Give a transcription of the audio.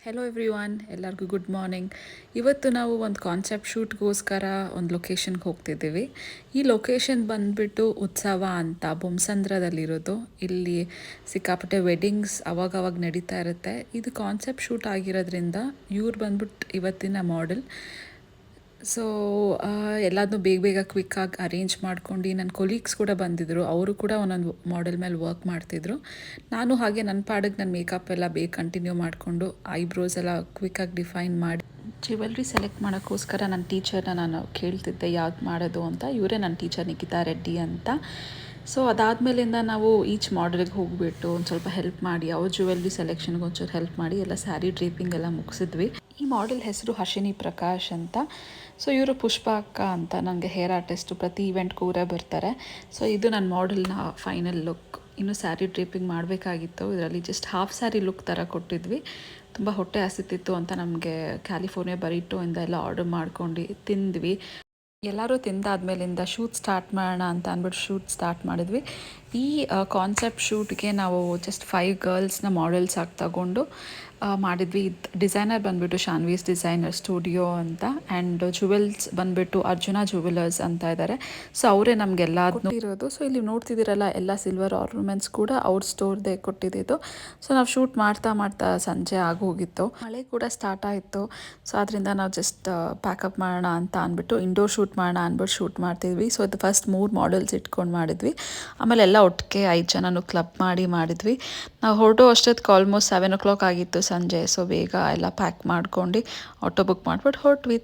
Hello everyone, ಎಲ್ಲರಿಗೂ good morning. ಇವತ್ತು ನಾವು ಒಂದು ಕಾನ್ಸೆಪ್ಟ್ ಶೂಟ್ಗೋಸ್ಕರ ಒಂದು ಲೊಕೇಶನ್ಗೆ ಹೋಗ್ತಿದ್ದೀವಿ. ಈ ಲೊಕೇಶನ್ ಬಂದುಬಿಟ್ಟು ಉತ್ಸವ ಅಂತ ಬೊಮ್ಮಸಂದ್ರದಲ್ಲಿರೋದು. ಇಲ್ಲಿ ಸಿಕ್ಕಾಪಟ್ಟೆ ವೆಡ್ಡಿಂಗ್ಸ್ ಅವಾಗವಾಗ ನಡೀತಾ ಇರುತ್ತೆ. ಇದು ಕಾನ್ಸೆಪ್ಟ್ ಶೂಟ್ ಆಗಿರೋದ್ರಿಂದ ಇವ್ರು ಬಂದ್ಬಿಟ್ಟು ಇವತ್ತಿನ ಮಾಡೆಲ್. ಸೊ ಎಲ್ಲದನ್ನೂ ಬೇಗ ಕ್ವಿಕ್ಕಾಗಿ ಅರೇಂಜ್ ಮಾಡ್ಕೊಂಡು ನನ್ನ ಕೊಲೀಗ್ಸ್ ಕೂಡ ಬಂದಿದ್ದರು. ಅವರು ಕೂಡ ಒಂದೊಂದು ಮಾಡೆಲ್ ಮೇಲೆ ವರ್ಕ್ ಮಾಡ್ತಿದ್ರು. ನಾನು ಹಾಗೆ ನನ್ನ ಪಾಡಿಗೆ ನನ್ನ ಮೇಕಪ್ ಎಲ್ಲ ಬೇಗ ಕಂಟಿನ್ಯೂ ಮಾಡಿಕೊಂಡು ಐಬ್ರೋಸ್ ಎಲ್ಲ ಕ್ವಿಕ್ಕಾಗಿ ಡಿಫೈನ್ ಮಾಡಿ ಜ್ಯುವೆಲ್ರಿ ಸೆಲೆಕ್ಟ್ ಮಾಡೋಕ್ಕೋಸ್ಕರ ನನ್ನ ಟೀಚರ್ನ ನಾನು ಕೇಳ್ತಿದ್ದೆ ಯಾವ್ದು ಮಾಡೋದು ಅಂತ. ಇವರೇ ನನ್ನ ಟೀಚರ್ ನಿಖಿತಾ ರೆಡ್ಡಿ ಅಂತ. ಸೊ ಅದಾದಮೇಲಿಂದ ನಾವು ಈಚ್ ಮಾಡೆಲ್ಗೆ ಹೋಗಿಬಿಟ್ಟು ಒಂದು ಸ್ವಲ್ಪ ಹೆಲ್ಪ್ ಮಾಡಿ ಅವ್ರ ಜ್ಯುವೆಲ್ರಿ ಸೆಲೆಕ್ಷನ್ಗೆ ಒಂಚೂರು ಹೆಲ್ಪ್ ಮಾಡಿ ಎಲ್ಲ ಸ್ಯಾರಿ ಡ್ರೇಪಿಂಗ್ ಎಲ್ಲ ಮುಗಿಸಿದ್ವಿ. ಈ ಮಾಡೆಲ್ ಹೆಸರು ಹರ್ಷಿನಿ ಪ್ರಕಾಶ್ ಅಂತ. ಸೊ ಇವರು ಪುಷ್ಪ ಅಕ್ಕ ಅಂತ, ನನಗೆ ಹೇರ್ ಆರ್ಟಿಸ್ಟು, ಪ್ರತಿ ಇವೆಂಟ್ಗೂ ಇವರೇ ಬರ್ತಾರೆ. ಸೊ ಇದು ನನ್ನ ಮಾಡೆಲ್ನ ಫೈನಲ್ ಲುಕ್. ಇನ್ನೂ ಸ್ಯಾರಿ ಡ್ರೇಪಿಂಗ್ ಮಾಡಬೇಕಾಗಿತ್ತು. ಇದರಲ್ಲಿ ಜಸ್ಟ್ ಹಾಫ್ ಸ್ಯಾರಿ ಲುಕ್ ಥರ ಕೊಟ್ಟಿದ್ವಿ. ತುಂಬ ಹೊಟ್ಟೆ ಹಸಿತಿತ್ತು ಅಂತ ನಮಗೆ ಕ್ಯಾಲಿಫೋರ್ನಿಯಾ ಬರೀಟೋ ಇಂದ ಎಲ್ಲ ಆರ್ಡರ್ ಮಾಡ್ಕೊಂಡು ತಿಂದ್ವಿ. ಎಲ್ಲರೂ ತಿಂದಾದ್ಮೇಲಿಂದ ಶೂಟ್ ಸ್ಟಾರ್ಟ್ ಮಾಡೋಣ ಅಂತ ಅಂದ್ಬಿಟ್ಟು ಶೂಟ್ ಸ್ಟಾರ್ಟ್ ಮಾಡಿದ್ವಿ. ಈ ಕಾನ್ಸೆಪ್ಟ್ ಶೂಟ್ಗೆ ನಾವು ಜಸ್ಟ್ 5 ಗರ್ಲ್ಸ್ನ ಮಾಡೆಲ್ಸ್ ಆಗಿ ತಗೊಂಡು ಮಾಡಿದ್ವಿ. ಡಿಸೈನರ್ ಬಂದುಬಿಟ್ಟು ಶಾನ್ವೀಸ್ ಡಿಸೈನರ್ ಸ್ಟುಡಿಯೋ ಅಂತ, ಆ್ಯಂಡ್ ಜುವೆಲ್ಸ್ ಬಂದುಬಿಟ್ಟು ಅರ್ಜುನ ಜುವೆಲರ್ಸ್ ಅಂತ ಇದ್ದಾರೆ. ಸೊ ಅವರೇ ನಮಗೆಲ್ಲ ಇರೋದು. ಸೊ ಇಲ್ಲಿ ನೋಡ್ತಿದ್ದೀರಲ್ಲ ಎಲ್ಲ ಸಿಲ್ವರ್ ಆರ್ನಮೆಂಟ್ಸ್ ಕೂಡ ಅವ್ರ ಸ್ಟೋರ್ದೇ ಕೊಟ್ಟಿದ್ದು. ಸೊ ನಾವು ಶೂಟ್ ಮಾಡ್ತಾ ಸಂಜೆ ಆಗೋಗಿತ್ತು. ಮಳೆ ಕೂಡ ಸ್ಟಾರ್ಟ್ ಆಯಿತು. ಸೊ ಅದರಿಂದ ನಾವು ಜಸ್ಟ್ ಪ್ಯಾಕಪ್ ಮಾಡೋಣ ಅಂತ ಅಂದ್ಬಿಟ್ಟು ಇಂಡೋರ್ ಶೂಟ್ ಮಾಡೋಣ ಅಂದ್ಬಿಟ್ಟು ಶೂಟ್ ಮಾಡ್ತಿದ್ವಿ. ಸೊ ಅದು ಫಸ್ಟ್ 3 ಮಾಡೆಲ್ಸ್ ಇಟ್ಕೊಂಡು ಮಾಡಿದ್ವಿ. ಆಮೇಲೆ ಎಲ್ಲ ಒಟ್ಟಿಗೆ 5 ಜನನು ಕ್ಲಬ್ ಮಾಡಿದ್ವಿ. ನಾವು ಹೊರಟೋ ಅಷ್ಟೊತ್ತಿಗೆ ಆಲ್ಮೋಸ್ಟ್ 7 o'clock ಆಗಿತ್ತು ಸಂಜೆ. ಸೊ ಬೇಗ ಎಲ್ಲ ಪ್ಯಾಕ್ ಮಾಡ್ಕೊಂಡು ಆಟೋ ಬುಕ್ ಮಾಡ್ಬಿಟ್ಟು ಹೊರಟ್ವಿ.